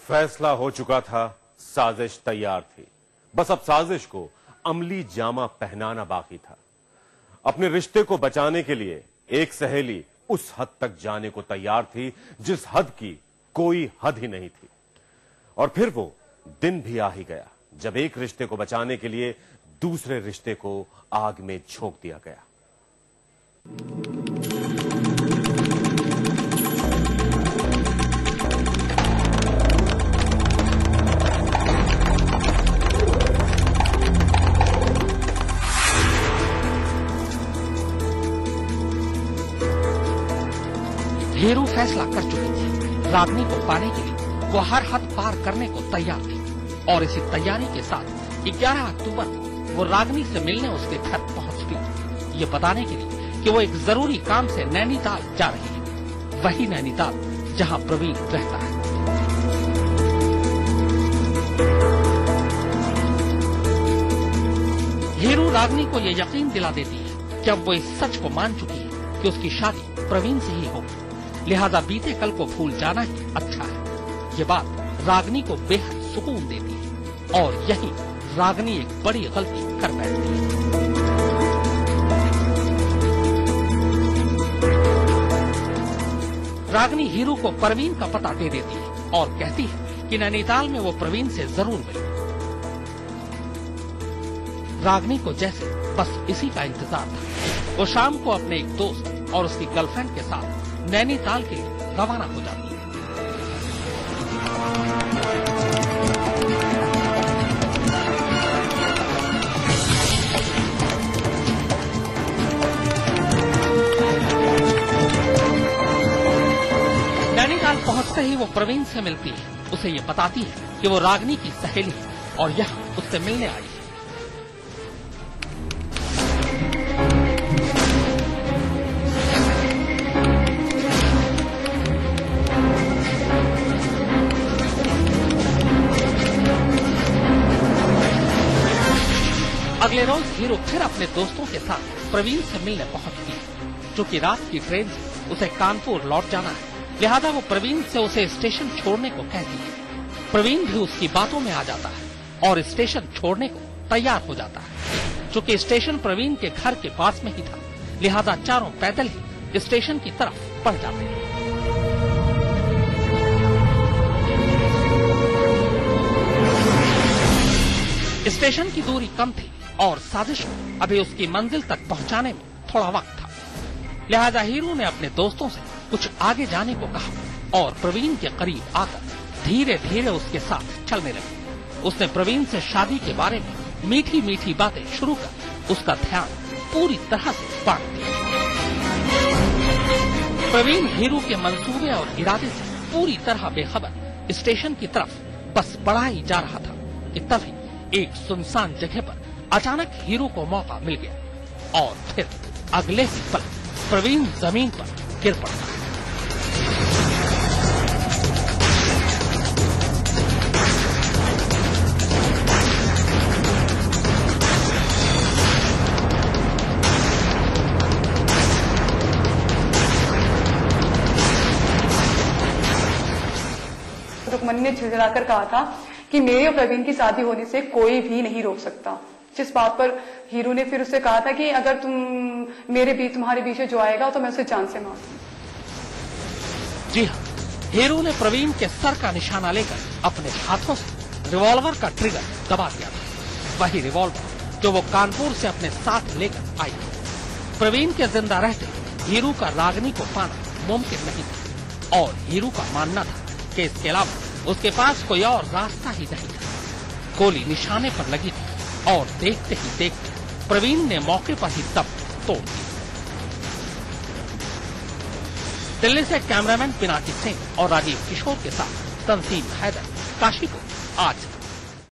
फैसला हो चुका था, साजिश तैयार थी। बस अब साजिश को अमली जामा पहनाना बाकी था। अपने रिश्ते को बचाने के लिए एक सहेली उस हद तक जाने को तैयार थी जिस हद की कोई हद ही नहीं थी। और फिर वो दिन भी आ ही गया जब एक रिश्ते को बचाने के लिए दूसरे रिश्ते को आग में झोंक दिया गया। हीरू फैसला कर चुकी थी। रागनी को पाने के लिए वो हर हद पार करने को तैयार थी और इसी तैयारी के साथ 11 अक्टूबर को वो रागनी से मिलने उसके घर पहुंच गई, ये बताने के लिए कि वो एक जरूरी काम से नैनीताल जा रही है, वही नैनीताल जहां प्रवीण रहता है। हीरू रागनी को ये यकीन दिला देती है कि अब वो इस सच को मान चुकी है कि उसकी शादी प्रवीण से ही होगी, लिहाजा बीते कल को भूल जाना ही अच्छा है। ये बात रागनी को बेहद सुकून देती है और यही रागनी एक बड़ी गलती कर बैठती है। रागनी हीरू को प्रवीण का पता दे देती है और कहती है कि नैनीताल में वो प्रवीण से जरूर मिले। रागनी को जैसे बस इसी का इंतजार था। वो शाम को अपने एक दोस्त और उसकी गर्लफ्रेंड के साथ नैनीताल के लिए रवाना हो जाती है। नैनीताल पहुंचते ही वो प्रवीण से मिलती है, उसे ये बताती है कि वो रागनी की सहेली है और यहाँ उससे मिलने आई है। अगले रोज हीरू फिर अपने दोस्तों के साथ प्रवीण से मिलने पहुंचती है। चूंकि रात की ट्रेन से उसे कानपुर लौट जाना है, लिहाजा वो प्रवीण से उसे स्टेशन छोड़ने को कहती है। प्रवीण भी उसकी बातों में आ जाता है और स्टेशन छोड़ने को तैयार हो जाता है। चूंकि स्टेशन प्रवीण के घर के पास में ही था, लिहाजा चारों पैदल ही स्टेशन की तरफ बढ़ जाते हैं। स्टेशन की दूरी कम थी और साजिश को अभी उसकी मंजिल तक पहुंचाने में थोड़ा वक्त था, लिहाजा हीरू ने अपने दोस्तों से कुछ आगे जाने को कहा और प्रवीण के करीब आकर धीरे धीरे उसके साथ चलने लगे। उसने प्रवीण से शादी के बारे में मीठी मीठी बातें शुरू कर उसका ध्यान पूरी तरह से बांट दिया। प्रवीण हीरू के मंसूबे और इरादे से पूरी तरह बेखबर स्टेशन की तरफ बस बढ़ा ही जा रहा था कि तभी एक सुनसान जगह पर अचानक हीरू को मौका मिल गया और फिर अगले ही पल प्रवीण जमीन पर गिर पड़ता है। रुक्मणी ने झिझलाकर कहा था कि मेरे और प्रवीण की शादी होने से कोई भी नहीं रोक सकता, जिस बात पर हीरू ने फिर उससे कहा था कि अगर तुम्हारे बीच जो आएगा तो मैं उसे जान से मारूंगा। जी हाँ, हीरू ने प्रवीण के सर का निशाना लेकर अपने हाथों से रिवॉल्वर का ट्रिगर दबा दिया था, वही रिवॉल्वर जो वो कानपुर से अपने साथ लेकर आई थी। प्रवीण के जिंदा रहते हीरू का रागनी को पाना मुमकिन नहीं था और हीरू का मानना था कि इसके अलावा उसके पास कोई और रास्ता ही नहीं था। गोली निशाने पर लगी थी और देखते ही देखते प्रवीण ने मौके पर ही दम तोड़ दी। दिल्ली से कैमरामैन पिनाकी सिंह और राजीव किशोर के साथ तंजीम हैदर, काशीपुर, आज।